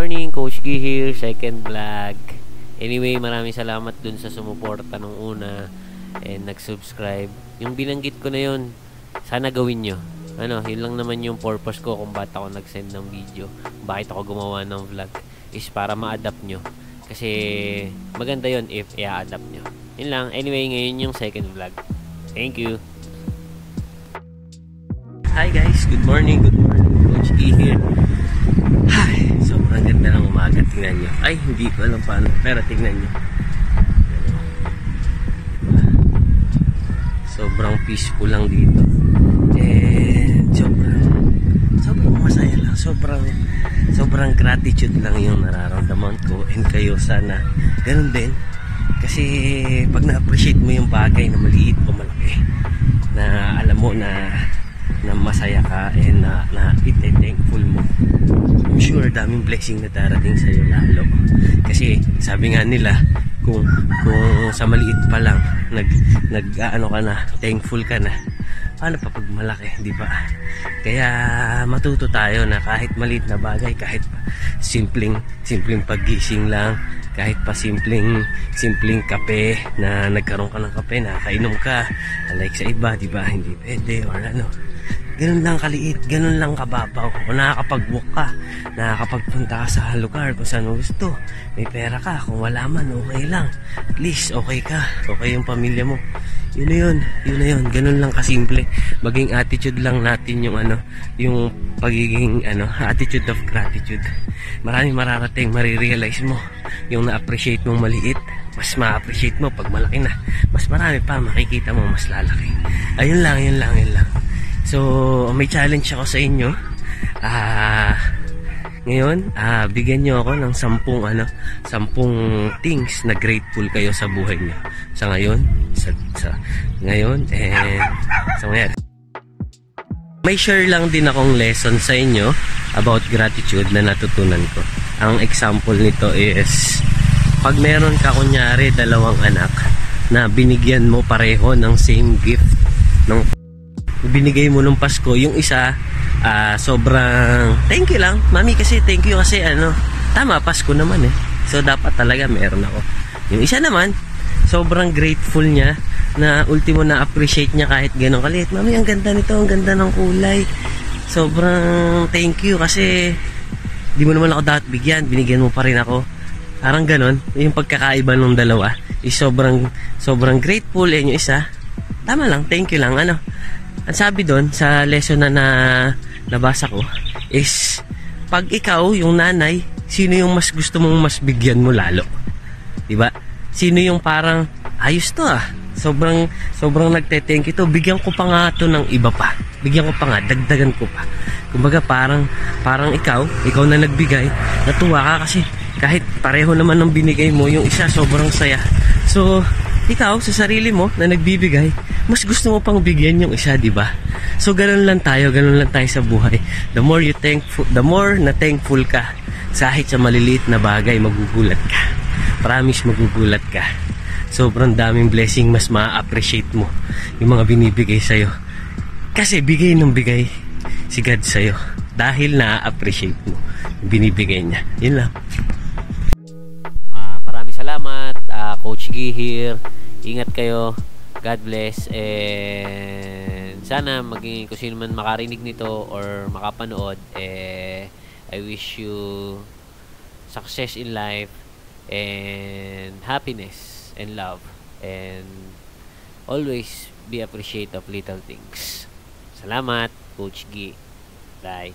morning, Coach G here, second vlog. Anyway, maraming salamat dun sa sumuporta nung una and nag-subscribe. Yung binanggit ko na yun, sana gawin nyo. Yun lang naman yung purpose ko kung ba't ako nag-send ng video, bakit ako gumawa ng vlog, is para ma-adapt nyo. Kasi maganda yun if i-adapt nyo. Yun lang. Anyway, ngayon yung second vlog. Thank you. Hi guys, good morning, Coach E here. Hi, sobrang ganda ng umaga, tingnan nyo. Ay, hindi ko alam paano, pero tingnan nyo. Sobrang peaceful lang dito. And sobrang masaya lang. Sobrang gratitude lang yung nararamdaman ko. And kayo sana ganun din. Kasi pag na-appreciate mo yung bagay na maliit o malaki, na alam mo na masaya ka and na ite-thankful mo, I'm sure daming blessing na darating sa'yo lalo. Kasi sabi nga nila, kung sa maliit pa lang nag-ano ka na, thankful ka na, paano pa pag malaki, di ba? Kaya matuto tayo na kahit maliit na bagay, kahit pa simpleng paggising lang, kahit pa simpleng kape, na nagkaroon ka ng kape, nakainom ka, unlike sa iba, di ba? Hindi pwede or ganun lang kaliit, ganun lang kababaw. Kung nakakapag-walk ka, nakakapagpunta ka sa lugar kung saan mo gusto, may pera ka, kung wala man, okay lang. At least, okay ka, okay yung pamilya mo. Yun na yun. Ganun lang kasimple. Maging attitude lang natin yung pagiging attitude of gratitude. Maraming mararating, marirealize mo. Yung na-appreciate mong maliit, mas ma-appreciate mo pag malaki na. Mas marami pa, makikita mo mas lalaki. Ayun lang. So, may challenge ako sa inyo. Ngayon, bigyan nyo ako ng 10 things na grateful kayo sa buhay nyo. Sa ngayon, ngayon, and sa ngayon. May share lang din akong lesson sa inyo about gratitude na natutunan ko. Ang example nito is, pag meron ka kunyari 2 anak na binigyan mo pareho ng same gift, binigay mo nung Pasko, yung isa sobrang thank you lang mami, kasi thank you kasi tama, Pasko naman so dapat talaga meron ako. Yung isa naman sobrang grateful niya na ultimo na appreciate niya kahit ganun kaliit, mami ang ganda nito, ang ganda ng kulay, sobrang thank you kasi di mo naman ako dapat bigyan, binigyan mo pa rin ako. Parang ganun yung pagkakaiba ng dalawa is sobrang grateful, yung isa tama lang, thank you lang. Ang sabi doon sa lesson na nabasa ko is, pag ikaw yung nanay, sino yung mas gusto mong mas bigyan mo lalo? Diba? Sino yung parang, ayos to sobrang nagte-thank you to, bigyan ko pa nga to ng iba pa, bigyan ko pa nga, dagdagan ko pa. Kumbaga parang ikaw na nagbigay, natuwa ka kasi kahit pareho naman ng binigay mo, yung isa sobrang saya. So ikaw sa sarili mo na nagbibigay, mas gusto mo pang bigyan yung isa, di ba? So ganun lang tayo sa buhay. The more na thankful ka, kahit sa maliliit na bagay, magugulat ka. Promise, magugulat ka. Sobrang daming blessing, mas ma-appreciate mo yung mga binibigay sa'yo. Kasi bigay ng bigay si God sa'yo, dahil na-appreciate mo yung binibigay niya. Yun lang. Maraming salamat, Coach G here. Ingat kayo. God bless, and sana maging kung sino man makarinig nito or makapanood, I wish you success in life and happiness and love, and always be appreciative of little things. Salamat, Coach G. Bye.